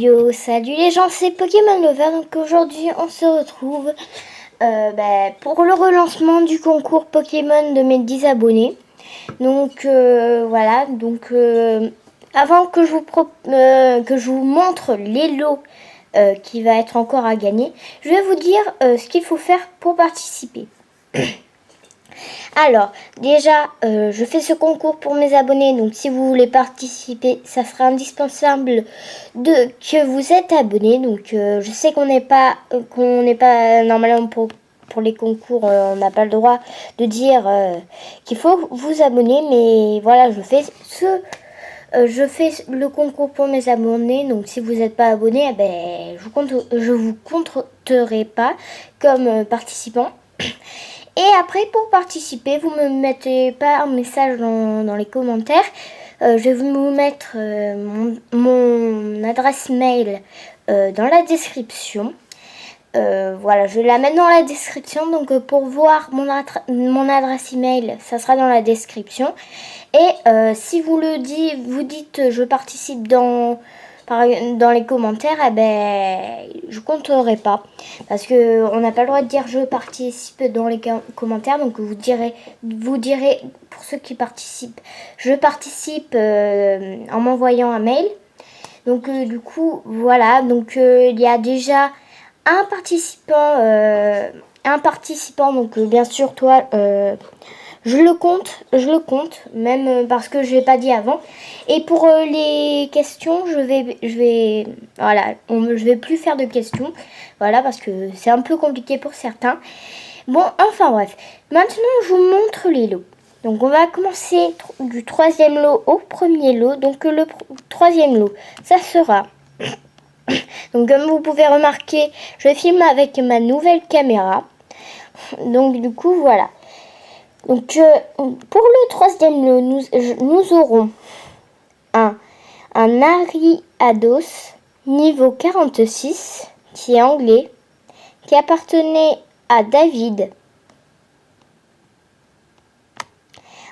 Yo, salut les gens, c'est Pokémon Lover. Donc aujourd'hui, on se retrouve pour le relancement du concours Pokémon de mes 10 abonnés. Donc voilà, donc avant que je vous montre les lots qui va être encore à gagner, je vais vous dire ce qu'il faut faire pour participer. Alors, déjà, je fais ce concours pour mes abonnés, donc si vous voulez participer, ça sera indispensable que vous êtes abonné. Donc, je sais qu'on n'est pas normalement pour les concours, on n'a pas le droit de dire qu'il faut vous abonner, mais voilà, je fais le concours pour mes abonnés, donc si vous n'êtes pas abonné, eh ben, je vous compterai pas comme participant. Et après, pour participer, vous me mettez pas un message dans les commentaires. Je vais vous mettre mon adresse mail dans la description. Voilà, je vais la mettre dans la description. Donc, pour voir mon adresse email, ça sera dans la description. Et si vous dites je participe dans les commentaires, eh ben, je compterai pas. Parce que on n'a pas le droit de dire je participe dans les commentaires. Donc vous direz pour ceux qui participent, je participe en m'envoyant un mail. Donc du coup, voilà. Donc il y a déjà un participant. Donc bien sûr, toi... je le compte, même parce que je l'ai pas dit avant. Et pour les questions, je vais plus faire de questions, voilà, parce que c'est un peu compliqué pour certains. Bon, enfin bref, maintenant je vous montre les lots. Donc on va commencer du troisième lot au premier lot. Donc le troisième lot, ça sera... Donc comme vous pouvez remarquer, je filme avec ma nouvelle caméra. Donc du coup, voilà. Donc pour le troisième lot, nous aurons un Ariados niveau 46 qui est anglais, qui appartenait à David.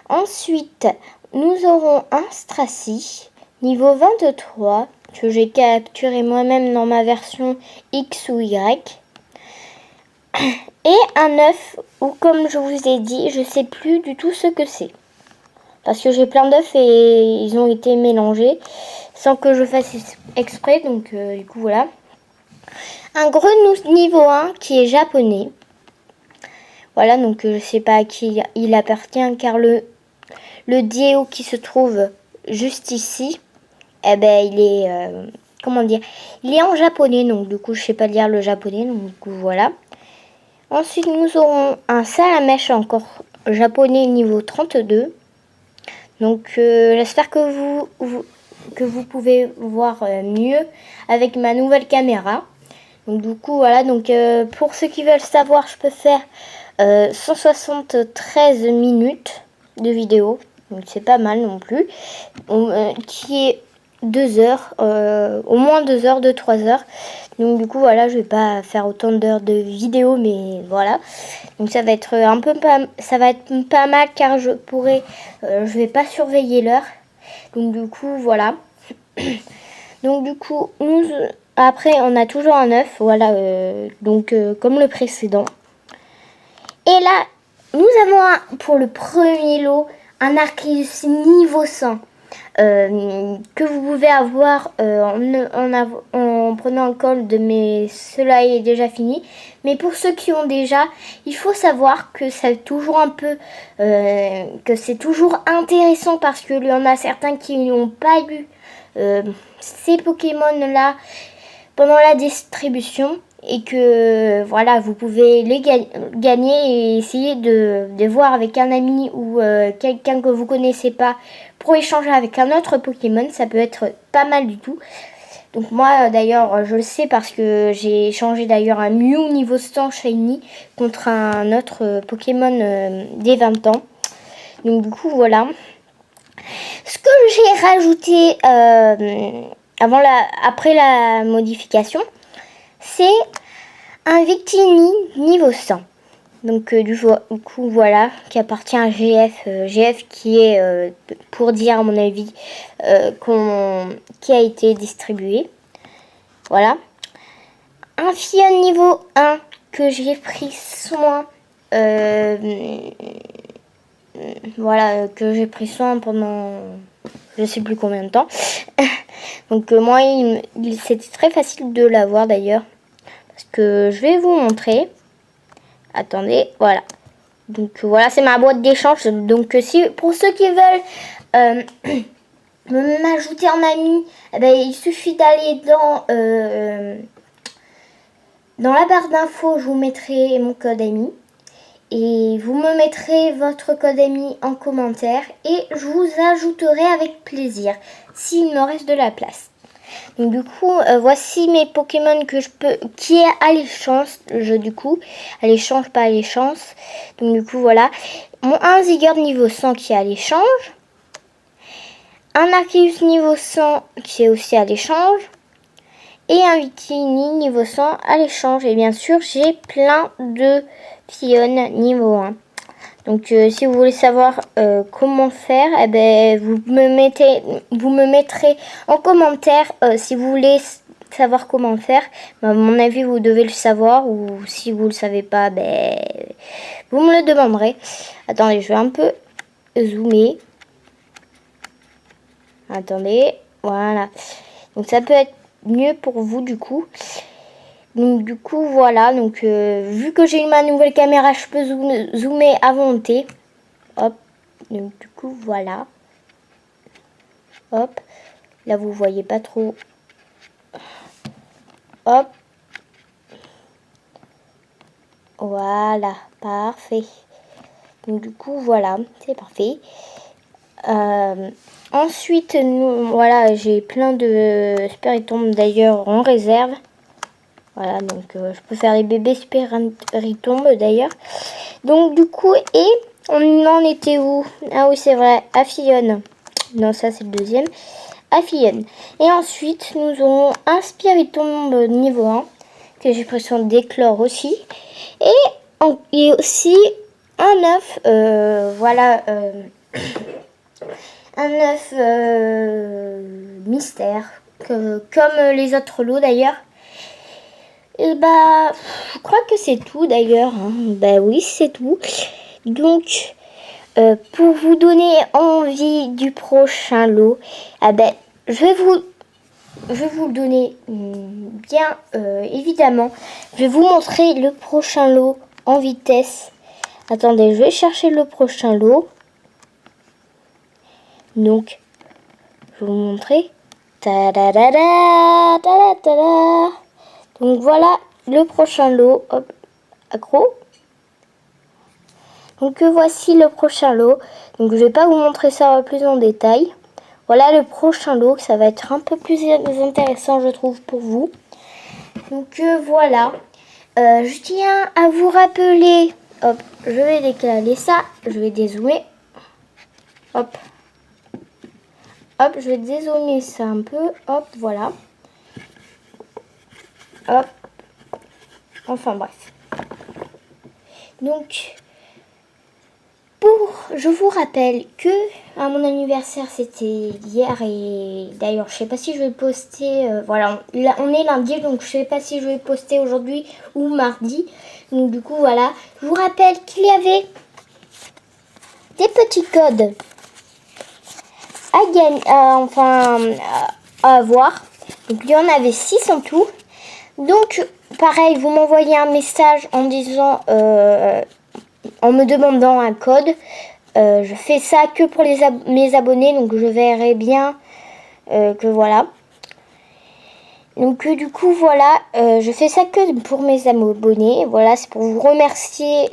Ensuite, nous aurons un Stracy niveau 23 que j'ai capturé moi-même dans ma version X ou Y. Et un œuf, ou comme je vous ai dit, je sais plus du tout ce que c'est. Parce que j'ai plein d'œufs et ils ont été mélangés sans que je fasse exprès. Donc du coup voilà. Un grenouille niveau 1 qui est japonais. Voilà, donc je sais pas à qui il appartient car le Dieo qui se trouve juste ici, eh ben il est... comment dire, il est en japonais, donc du coup je sais pas lire le japonais, donc du coup voilà. Ensuite, nous aurons un Salamèche encore japonais niveau 32. Donc, j'espère que vous pouvez voir mieux avec ma nouvelle caméra. Donc, du coup, voilà. Donc, pour ceux qui veulent savoir, je peux faire 173 minutes de vidéo. Donc, c'est pas mal non plus. Qui est 2 heures, au moins 2 heures, 2-3 heures. Donc du coup voilà, je vais pas faire autant d'heures de vidéo, mais voilà. Donc ça va être pas mal car je vais pas surveiller l'heure. Donc du coup voilà. Donc du coup après on a toujours un œuf, voilà, comme le précédent. Et là nous avons pour le premier lot un Arceus niveau 100. Que vous pouvez avoir en prenant un code, mais cela est déjà fini. Mais pour ceux qui ont déjà, il faut savoir que c'est toujours que c'est toujours intéressant parce qu'il y en a certains qui n'ont pas eu ces Pokémon là pendant la distribution. Et que voilà, vous pouvez les gagner et essayer de voir avec un ami ou quelqu'un que vous connaissez pas pour échanger avec un autre Pokémon. Ça peut être pas mal du tout. Donc moi d'ailleurs je le sais parce que j'ai échangé d'ailleurs un Mew niveau 100 Shiny contre un autre Pokémon des 20 ans. Donc du coup voilà. Ce que j'ai rajouté après la modification, c'est un Victini niveau 100. Donc du coup voilà, qui appartient à GF. GF qui est, pour dire à mon avis, qui a été distribué. Voilà. Un Fillon niveau 1 que j'ai pris soin. Voilà, que j'ai pris soin pendant je sais plus combien de temps. Donc moi, c'était très facile de l'avoir d'ailleurs. Parce que je vais vous montrer. Attendez, voilà. Donc voilà, c'est ma boîte d'échange. Donc si pour ceux qui veulent m'ajouter en ami, eh ben, il suffit d'aller dans la barre d'infos, je vous mettrai mon code ami. Et vous me mettrez votre code ami en commentaire et je vous ajouterai avec plaisir s'il me reste de la place. Donc du coup, voici mes Pokémon que je peux, qui est à l'échange, du coup, à l'échange, pas à l'échange. Donc du coup, voilà, un Zygarde niveau 100 qui est à l'échange, un Arceus niveau 100 qui est aussi à l'échange, et un Victini niveau 100 à l'échange. Et bien sûr, j'ai plein de Fillon niveau 1. Donc si vous voulez savoir comment faire, eh ben, vous me mettrez en commentaire si vous voulez savoir comment faire. À mon avis, vous devez le savoir, ou si vous le savez pas, ben, vous me le demanderez. Attendez, je vais un peu zoomer. Attendez, voilà. Donc ça peut être mieux pour vous du coup. Donc du coup voilà, donc vu que j'ai ma nouvelle caméra, je peux zoomer à volonté. Hop, donc du coup voilà. Hop, là vous voyez pas trop. Hop. Voilà, parfait. Donc du coup voilà, c'est parfait. Ensuite, voilà, j'ai plein de Spiritomb d'ailleurs en réserve. Voilà, donc je peux faire les bébés Spiritomb d'ailleurs. Donc du coup, et on en était où? Ah oui, c'est vrai, à Fillon. Non, ça c'est le deuxième. À Fillon. Et ensuite, nous aurons un Spiritomb niveau 1, que j'ai pris soin d'éclore aussi. Et aussi un œuf, voilà, un œuf mystère, comme les autres lots d'ailleurs. Et bah, je crois que c'est tout d'ailleurs. Hein. Bah oui, c'est tout. Donc, pour vous donner envie du prochain lot, ah ben, je vais vous le donner bien évidemment. Je vais vous montrer le prochain lot en vitesse. Attendez, je vais chercher le prochain lot. Donc, je vais vous montrer. Ta-da-da-da, ta-da-da-da. Donc voilà le prochain lot. Hop, accro. Donc voici le prochain lot. Donc je vais pas vous montrer ça plus en détail. Voilà le prochain lot. Ça va être un peu plus intéressant, je trouve, pour vous. Donc voilà. Je tiens à vous rappeler. Hop, je vais décaler ça. Je vais dézoomer. Hop. Hop, je vais dézoomer ça un peu. Hop, voilà. Hop. Enfin bref. Donc, je vous rappelle que à mon anniversaire c'était hier, et d'ailleurs je sais pas si je vais poster. Voilà, là, on est lundi, donc je sais pas si je vais poster aujourd'hui ou mardi. Donc du coup voilà, je vous rappelle qu'il y avait des petits codes à gagner, à avoir. Donc il y en avait 6 en tout. Donc pareil, vous m'envoyez un message en disant, en me demandant un code. Je fais ça que pour mes abonnés, donc je verrai bien que voilà. Donc du coup voilà, je fais ça que pour mes abonnés. Voilà, c'est pour vous remercier,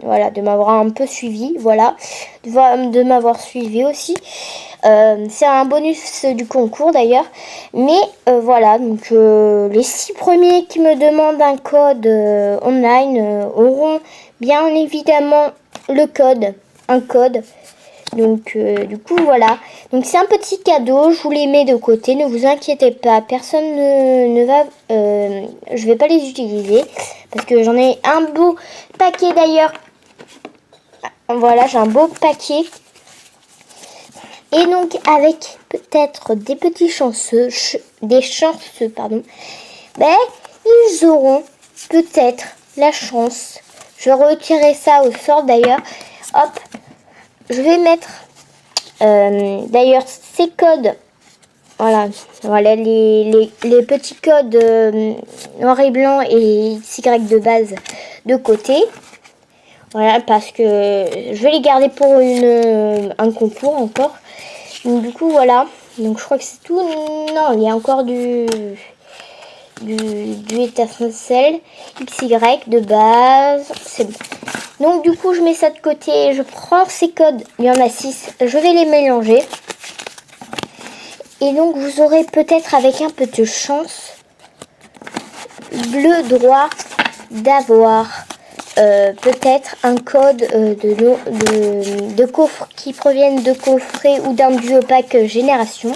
voilà, de m'avoir un peu suivi, voilà, de m'avoir suivi aussi. C'est un bonus du concours d'ailleurs. Mais voilà, donc les 6 premiers qui me demandent un code online auront bien évidemment le code, un code. Donc du coup voilà, donc c'est un petit cadeau, je vous les mets de côté, ne vous inquiétez pas, personne ne va, je vais pas les utiliser parce que j'en ai un beau paquet d'ailleurs. Voilà, j'ai un beau paquet. Et donc avec peut-être des petits chanceux, pardon, ben, ils auront peut-être la chance. Je vais retirer ça au sort d'ailleurs. Hop, je vais mettre d'ailleurs ces codes. Voilà les petits codes noir et blanc et XY de base de côté. Voilà, parce que je vais les garder pour un concours encore. Donc du coup, voilà. Donc je crois que c'est tout. Non, il y a encore du étincelle XY de base. C'est bon. Donc du coup, je mets ça de côté. Je prends ces codes. Il y en a 6. Je vais les mélanger. Et donc, vous aurez peut-être, avec un peu de chance, le droit d'avoir peut-être un code de coffre qui proviennent de coffrets ou d'un duo pack génération.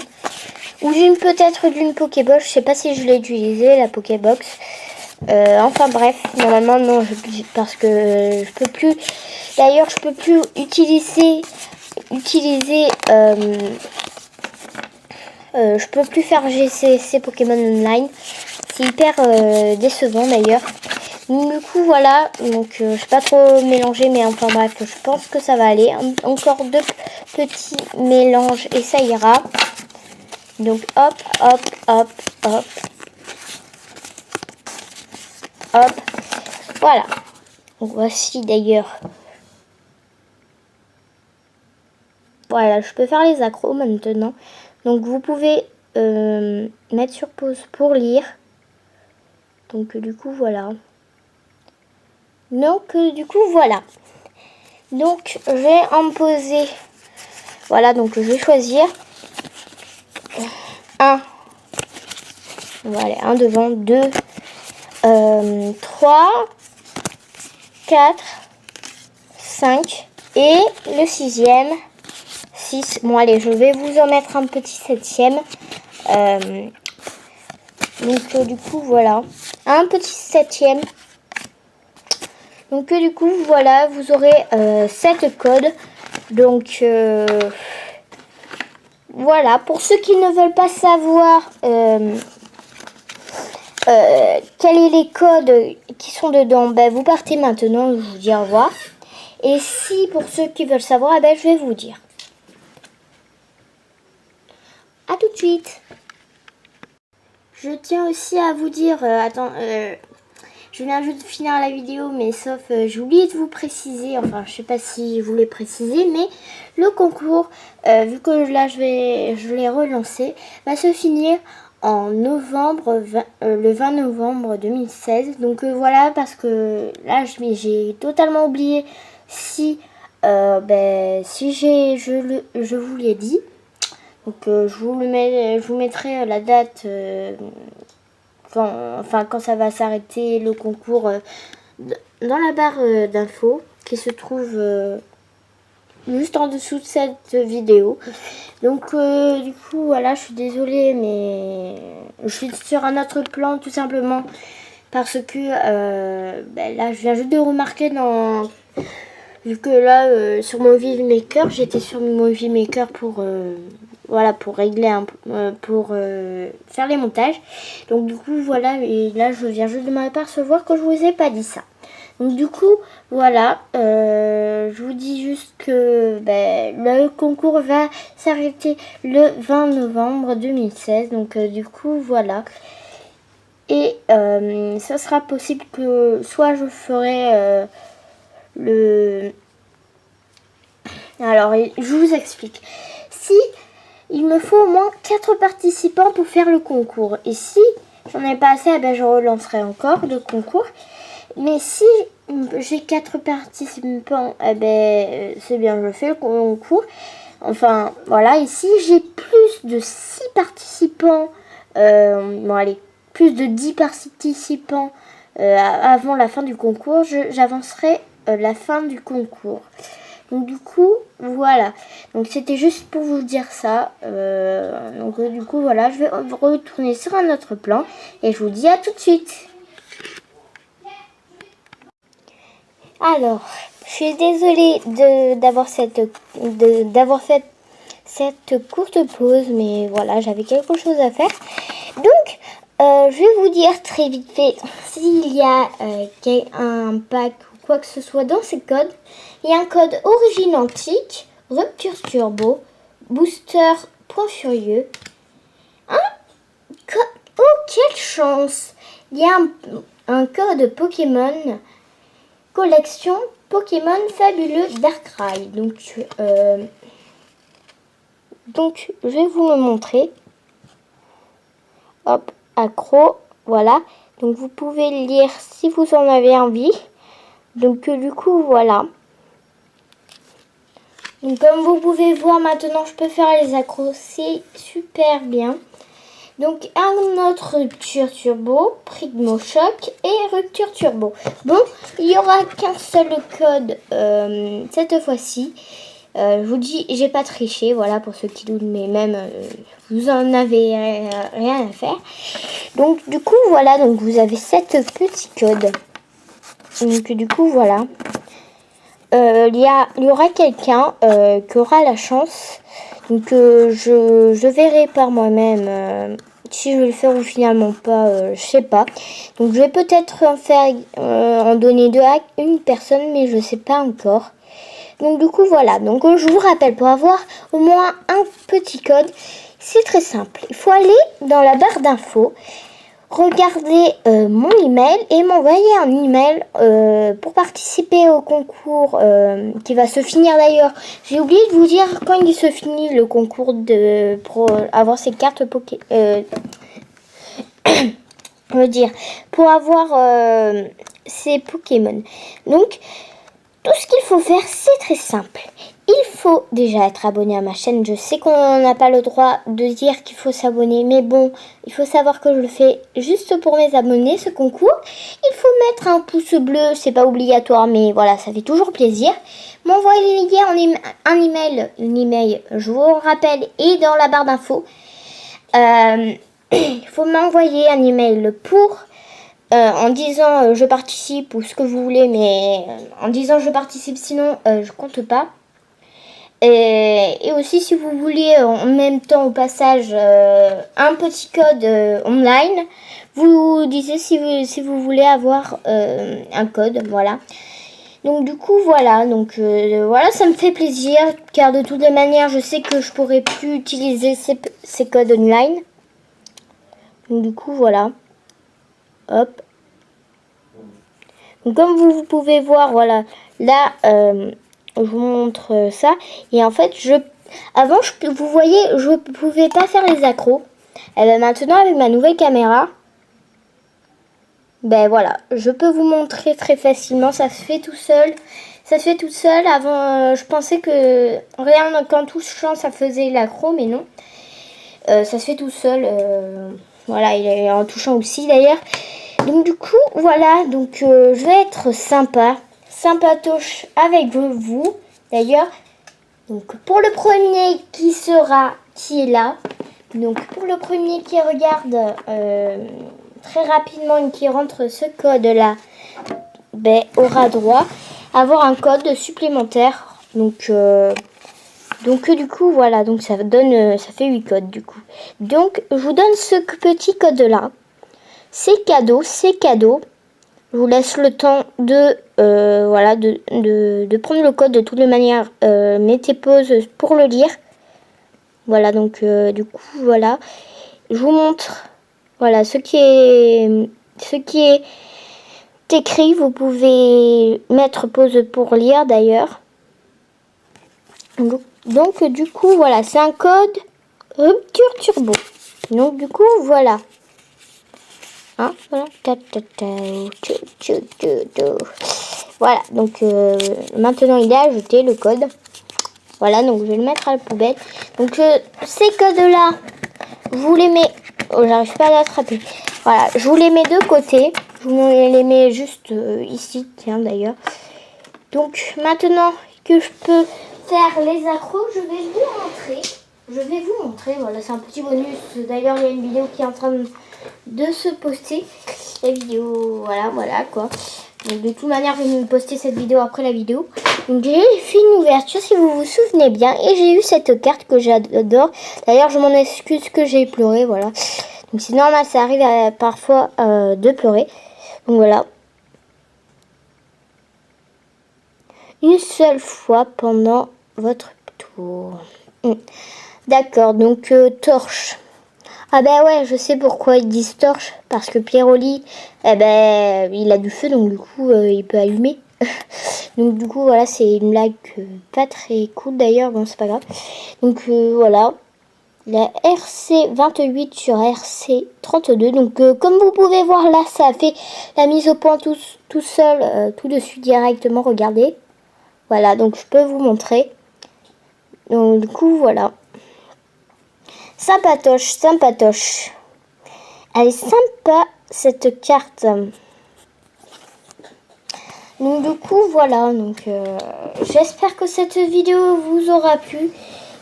Ou peut-être d'une Pokébox. Je sais pas si je l'ai utilisé, la Pokébox. Enfin bref, normalement non, parce que je peux plus. D'ailleurs, je peux plus utiliser je peux plus faire GCC Pokémon Online. C'est hyper décevant d'ailleurs. Du coup voilà, donc je vais pas trop mélanger, mais enfin bref, je pense que ça va aller. Encore 2 petits mélanges et ça ira. Donc hop, hop, hop, hop. Hop. Voilà. Donc voici d'ailleurs. Voilà, je peux faire les accros maintenant. Donc vous pouvez mettre sur pause pour lire. Donc du coup voilà. Donc du coup voilà. Donc je vais en poser. Voilà, donc je vais choisir un. Voilà, un devant, 2, 3, 4, 5 et le 6e. 6. Bon allez, je vais vous en mettre un petit 7e. Donc du coup voilà. Un petit 7e. Donc du coup voilà, vous aurez 7 codes. Donc voilà, pour ceux qui ne veulent pas savoir quels sont les codes qui sont dedans, ben, vous partez maintenant, je vous dis au revoir. Et si pour ceux qui veulent savoir, ben, je vais vous dire. A tout de suite. Je tiens aussi à vous dire, je viens juste de finir la vidéo, mais sauf j'ai oublié de vous préciser, enfin je sais pas si je voulais préciser, mais le concours, vu que là je l'ai relancé, va se finir en novembre, le 20 novembre 2016. Donc voilà, parce que là j'ai totalement oublié si je vous l'ai dit. Donc je vous mettrai la date quand ça va s'arrêter le concours dans la barre d'infos qui se trouve juste en dessous de cette vidéo. Donc du coup voilà, je suis désolée, mais je suis sur un autre plan tout simplement parce que là je viens juste de remarquer vu que là sur mon Vivemaker, j'étais sur mon Vivemaker pour pour régler pour faire les montages. Donc du coup voilà, et là je viens juste de m'apercevoir que je vous ai pas dit ça. Donc du coup voilà, je vous dis juste que le concours va s'arrêter le 20 novembre 2016. Donc du coup voilà. Et ça sera possible que soit je ferai alors je vous explique. Si il me faut au moins 4 participants pour faire le concours. Et si j'en ai pas assez, je relancerai encore le concours. Mais si j'ai 4 participants, c'est bien, je fais le concours. Enfin, voilà. Et si j'ai plus de 6 participants, plus de 10 participants avant la fin du concours, j'avancerai la fin du concours. Donc du coup, voilà. Donc c'était juste pour vous dire ça. Donc du coup, voilà, je vais retourner sur un autre plan. Et je vous dis à tout de suite. Alors, je suis désolée d'avoir fait cette courte pause, mais voilà, j'avais quelque chose à faire. Donc, je vais vous dire très vite fait s'il y a un pack ou quoi que ce soit dans ces codes. Il y a un code origine antique, rupture turbo, booster point furieux. Oh, quelle chance! Il y a un code Pokémon collection Pokémon fabuleux Darkrai. Donc, je vais vous le montrer. Hop, accro, voilà. Donc, vous pouvez le lire si vous en avez envie. Donc, du coup, voilà. Donc, comme vous pouvez voir maintenant, je peux faire les accros. C'est super bien. Donc, un autre rupture turbo, Prigmo Choc et rupture turbo. Bon, il n'y aura qu'un seul code cette fois-ci. Je vous dis, j'ai pas triché, voilà, pour ceux qui doutent, mais même, vous en avez rien à faire. Donc, du coup, voilà, donc vous avez 7 petits codes. Donc, du coup, voilà. Il y aura quelqu'un qui aura la chance. Donc, je verrai par moi-même si je vais le faire ou finalement pas, je sais pas. Donc, je vais peut-être en donner 2 à une personne, mais je sais pas encore. Donc, du coup, voilà. Donc, je vous rappelle, pour avoir au moins un petit code, c'est très simple. Il faut aller dans la barre d'infos, regarder mon email et m'envoyer un email pour participer au concours qui va se finir d'ailleurs. J'ai oublié de vous dire quand il se finit le concours pour avoir ces cartes Pokémon. Pour avoir ces Pokémon. Donc, tout ce qu'il faut faire, c'est très simple. Il faut déjà être abonné à ma chaîne. Je sais qu'on n'a pas le droit de dire qu'il faut s'abonner, mais bon, il faut savoir que je le fais juste pour mes abonnés, ce concours. Il faut mettre un pouce bleu, c'est pas obligatoire, mais voilà, ça fait toujours plaisir. M'envoyer un email, je vous le rappelle, et dans la barre d'infos. Il faut m'envoyer un email en disant je participe ou ce que vous voulez, mais en disant je participe, sinon je compte pas. Et aussi, si vous voulez en même temps au passage un petit code online, vous disiez si vous voulez avoir un code, voilà. Donc du coup voilà, voilà, ça me fait plaisir car de toutes les manières je sais que je pourrais plus utiliser ces codes online. Donc du coup voilà, hop. Donc, comme vous pouvez voir, voilà, là je vous montre ça. Et en fait, avant, vous voyez, je ne pouvais pas faire les accros. Et bien maintenant, avec ma nouvelle caméra, ben voilà, je peux vous montrer très facilement. Ça se fait tout seul. Ça se fait tout seul. Avant, je pensais que rien qu'en touchant, ça faisait l'accro, mais non. Ça se fait tout seul. Voilà, et en touchant aussi d'ailleurs. Donc du coup, voilà, donc je vais être sympatoche avec vous d'ailleurs. Donc pour le premier qui est là, donc pour le premier qui regarde très rapidement et qui rentre ce code là, ben, aura droit à avoir un code supplémentaire. Donc du coup voilà, donc ça fait 8 codes du coup. Donc je vous donne ce petit code là. C'est cadeau. Je vous laisse le temps de prendre le code de toutes les manières. Mettez pause pour le lire. Voilà, donc du coup, voilà. Je vous montre voilà ce qui est écrit. Vous pouvez mettre pause pour lire d'ailleurs. Donc du coup, voilà, c'est un code rupture turbo. Donc du coup, voilà. Hein, voilà. Voilà, donc maintenant il est ajouté le code. Voilà, donc je vais le mettre à la poubelle. Donc ces codes-là, je vous les mets... Oh, j'arrive pas à l'attraper. Voilà, je vous les mets de côté. Je vous les mets juste ici, tiens d'ailleurs. Donc maintenant que je peux faire les accros, je vais vous montrer. Voilà, c'est un petit bonus. D'ailleurs, il y a une vidéo qui est en train de se poster. La vidéo, voilà quoi. Donc, de toute manière, je vais me poster cette vidéo après la vidéo. Donc j'ai fait une ouverture si vous vous souvenez bien et j'ai eu cette carte que j'adore. D'ailleurs je m'en excuse que j'ai pleuré, voilà. Donc c'est normal, ça arrive parfois de pleurer. Donc voilà. Une seule fois pendant votre tour. D'accord, donc torche. Ah ben ouais, je sais pourquoi ils disent torche. Parce que Pierroli, eh ben, il a du feu, donc du coup, il peut allumer. Donc du coup, voilà, c'est une blague pas très cool d'ailleurs. Bon, c'est pas grave. Donc voilà. La RC28 sur RC32. Donc comme vous pouvez voir là, ça a fait la mise au point tout seul, tout dessus directement. Regardez. Voilà, donc je peux vous montrer. Donc du coup, voilà. Sympatoche, sympatoche. Elle est sympa cette carte. Donc du coup, voilà. Donc j'espère que cette vidéo vous aura plu.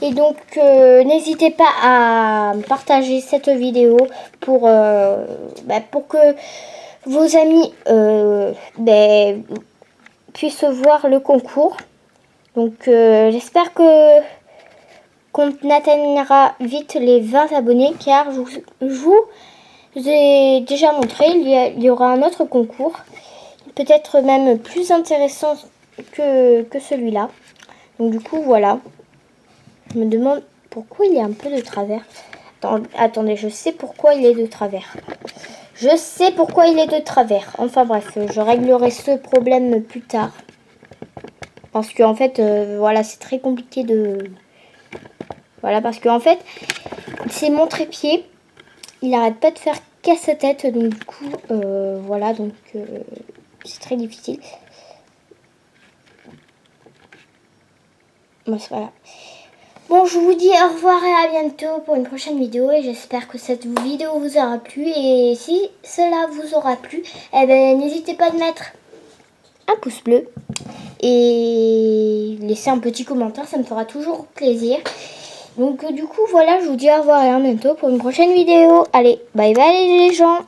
Et donc n'hésitez pas à partager cette vidéo pour que vos amis puissent voir le concours. Donc j'espère qu'on atteignera vite les 20 abonnés car je vous ai déjà montré, il y aura un autre concours, peut-être même plus intéressant que celui-là. Donc du coup voilà, je me demande pourquoi il est un peu de travers. Attendez, je sais pourquoi il est de travers. Je sais pourquoi il est de travers. Enfin bref, je réglerai ce problème plus tard. Parce que en fait, voilà, c'est très compliqué de... Voilà, parce que en fait, c'est mon trépied. Il arrête pas de faire casse-tête. Donc du coup, voilà, donc c'est très difficile. Bon, c'est pas grave. Bon, je vous dis au revoir et à bientôt pour une prochaine vidéo. Et j'espère que cette vidéo vous aura plu. Et si cela vous aura plu, eh ben, n'hésitez pas à mettre un pouce bleu. Et laisser un petit commentaire, ça me fera toujours plaisir. Donc du coup voilà, je vous dis au revoir et à bientôt pour une prochaine vidéo. Allez, bye bye les gens.